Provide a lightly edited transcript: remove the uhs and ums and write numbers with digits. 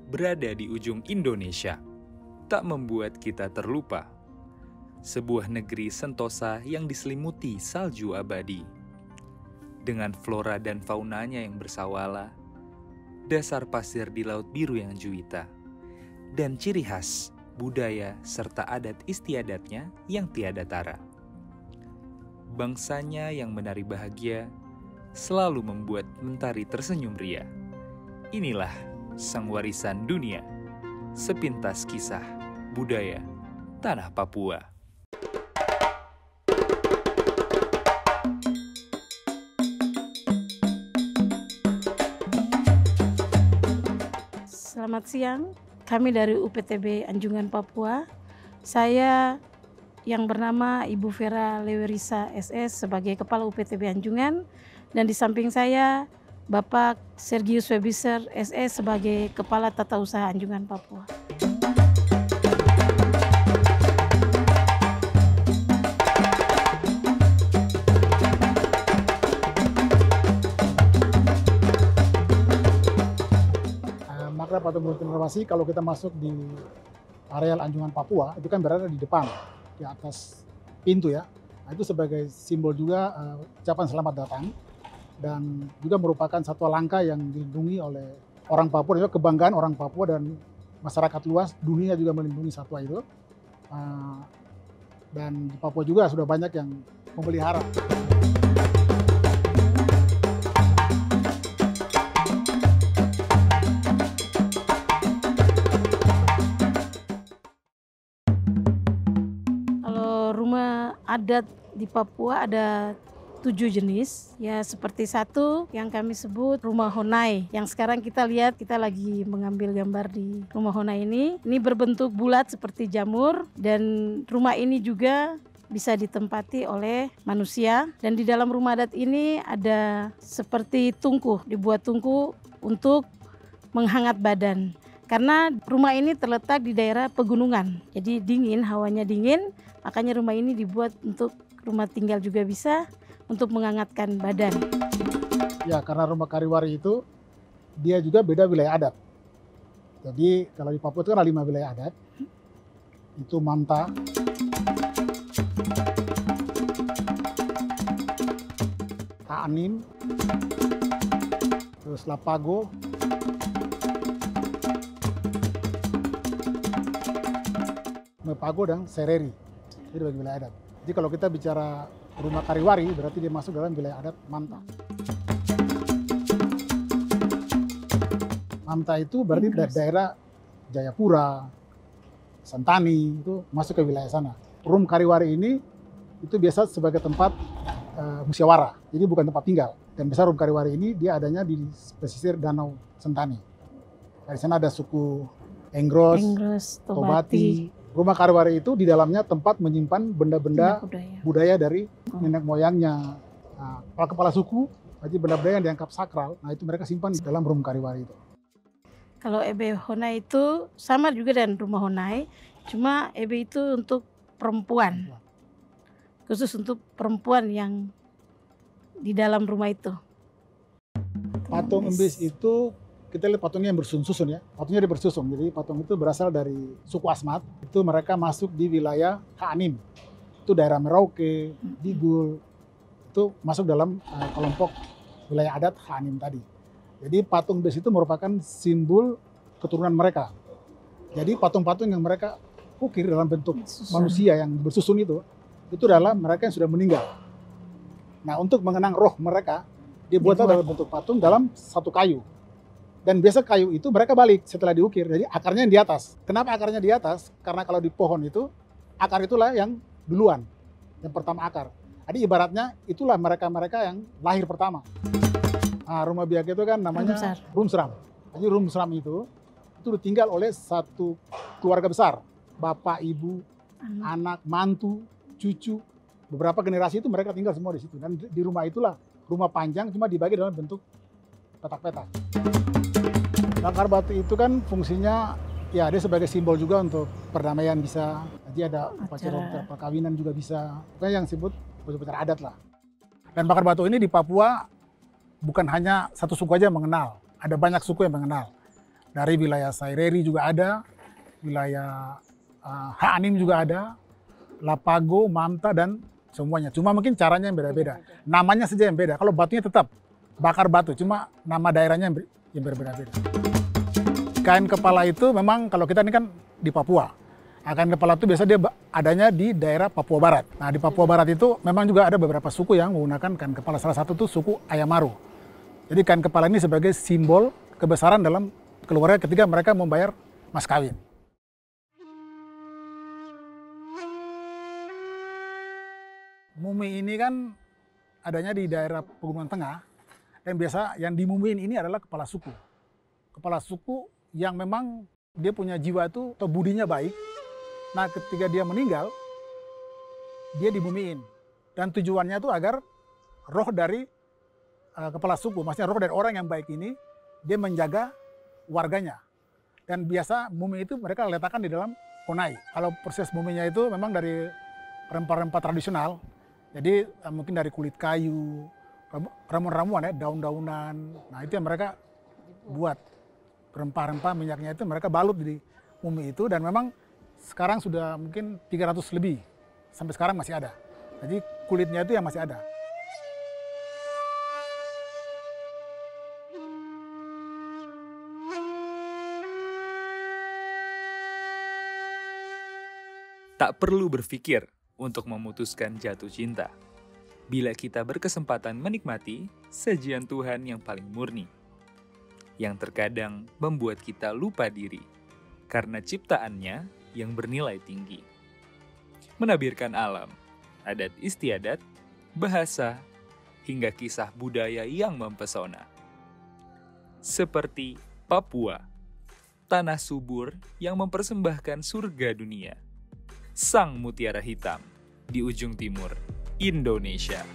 berada di ujung Indonesia, tak membuat kita terlupa. Sebuah negeri sentosa yang diselimuti salju abadi. Dengan flora dan faunanya yang bersawala, dasar pasir di laut biru yang juwita, dan ciri khas, budaya, serta adat istiadatnya yang tiada tara. Bangsanya yang menari bahagia selalu membuat mentari tersenyum ria. Inilah sang warisan dunia, sepintas kisah budaya tanah Papua. Selamat siang, kami dari UPTB Anjungan Papua. Saya yang bernama Ibu Vera Lewerisa SS sebagai Kepala UPTB Anjungan, dan di samping saya Bapak Sergius Webiser SS sebagai Kepala Tata Usaha Anjungan Papua. Makna patung informasi kalau kita masuk di areal Anjungan Papua itu kan berada di depan, di atas pintu ya. Nah, itu sebagai simbol juga ucapan selamat datang, dan juga merupakan satu langkah yang dilindungi oleh orang Papua, juga kebanggaan orang Papua dan masyarakat luas dunia juga melindungi satwa itu. Dan di Papua juga sudah banyak yang memelihara. Kalau rumah adat di Papua ada 7 jenis, ya seperti satu yang kami sebut rumah Honai. Yang sekarang kita lihat, kita lagi mengambil gambar di rumah Honai ini. Ini berbentuk bulat seperti jamur, dan rumah ini juga bisa ditempati oleh manusia. Dan di dalam rumah adat ini ada seperti tungku, dibuat tungku untuk menghangat badan. Karena rumah ini terletak di daerah pegunungan, jadi dingin, hawanya dingin, makanya rumah ini dibuat untuk rumah tinggal juga bisa, untuk menghangatkan badan. Ya, karena rumah Kariwari itu dia juga beda wilayah adat. Jadi kalau di Papua itu kan ada 5 wilayah adat. Itu Manta, Taanim, terus Lapago, Mepago, dan Sereri. Itu bagi wilayah adat. Jadi kalau kita bicara rumah Kariwari berarti dia masuk dalam wilayah adat Manta. Manta itu berarti daerah Jayapura, Sentani, itu masuk ke wilayah sana. Rum Kariwari ini itu biasa sebagai tempat musyawarah, jadi bukan tempat tinggal. Dan besar Rum Kariwari ini dia adanya di pesisir Danau Sentani. Dari sana ada suku Enggros, Tobati. Rumah Kariwari itu di dalamnya tempat menyimpan benda-benda budaya dari nenek moyangnya. Nah, kepala suku, jadi benda-benda yang dianggap sakral, nah itu mereka simpan di dalam rumah Kariwari itu. Kalau Ebe Honai itu sama juga dengan rumah Honai, cuma Ebe itu untuk perempuan, khusus untuk perempuan yang di dalam rumah itu. Patung Embis itu kita lihat patungnya yang bersusun-susun ya, patungnya bersusun. Jadi patung itu berasal dari suku Asmat, itu mereka masuk di wilayah Kaanim, itu daerah Merauke, Digul, itu masuk dalam kelompok wilayah adat Kaanim tadi. Jadi patung Bes itu merupakan simbol keturunan mereka. Jadi patung-patung yang mereka ukir dalam bentuk manusia yang bersusun itu adalah mereka yang sudah meninggal. Nah, untuk mengenang roh mereka, dibuatlah dalam bentuk patung dalam satu kayu. Dan biasa kayu itu mereka balik setelah diukir, jadi akarnya yang di atas. Kenapa akarnya di atas? Karena kalau di pohon itu, akar itulah yang duluan, yang pertama akar. Jadi ibaratnya itulah mereka-mereka yang lahir pertama. Nah, rumah biak itu kan namanya Rumsram. Jadi Rumsram itu ditinggal oleh satu keluarga besar. Bapak, ibu, anak, mantu, cucu. Beberapa generasi itu mereka tinggal semua di situ. Dan di rumah itulah, rumah panjang cuma dibagi dalam bentuk petak-petak. Langkar batu itu kan fungsinya ya dia sebagai simbol juga untuk perdamaian bisa. Jadi ada upacara perkawinan juga bisa. Pokoknya yang disebut upacara adat lah. Dan bakar batu ini di Papua bukan hanya satu suku aja yang mengenal. Ada banyak suku yang mengenal. Dari wilayah Saireri juga ada, wilayah Haanim juga ada, Lapago, Manta, dan semuanya. Cuma mungkin caranya yang beda-beda. Namanya saja yang beda. Kalau batunya tetap bakar batu, cuma nama daerahnya yang berbeda-beda. Kain kepala itu memang kalau kita ini kan di Papua. Kain kepala itu biasa dia adanya di daerah Papua Barat. Nah di Papua Barat itu memang juga ada beberapa suku yang menggunakan kain kepala. Salah satu itu suku Ayamaru. Jadi kain kepala ini sebagai simbol kebesaran dalam keluarga ketika mereka membayar mas kawin. Mumi ini kan adanya di daerah Pegunungan Tengah, dan biasa yang dimumiin ini adalah kepala suku. Kepala suku yang memang dia punya jiwa itu atau budinya baik. Nah ketika dia meninggal, dia dimumiin. Dan tujuannya itu agar roh dari kepala suku, maksudnya roh dari orang yang baik ini, dia menjaga warganya. Dan biasa mumi itu mereka letakkan di dalam konai. Kalau proses muminya itu memang dari rempah-rempah tradisional. Jadi mungkin dari kulit kayu, ramuan-ramuan ya, daun-daunan. Nah itu yang mereka buat. Rempah-rempah minyaknya itu mereka balut di mumi itu, dan memang sekarang sudah mungkin 300 lebih. Sampai sekarang masih ada. Jadi kulitnya itu yang masih ada. Tak perlu berpikir untuk memutuskan jatuh cinta, bila kita berkesempatan menikmati sajian Tuhan yang paling murni, yang terkadang membuat kita lupa diri karena ciptaannya yang bernilai tinggi. Menabirkan alam, adat istiadat, bahasa, hingga kisah budaya yang mempesona. Seperti Papua, tanah subur yang mempersembahkan surga dunia. Sang Mutiara Hitam di ujung timur Indonesia.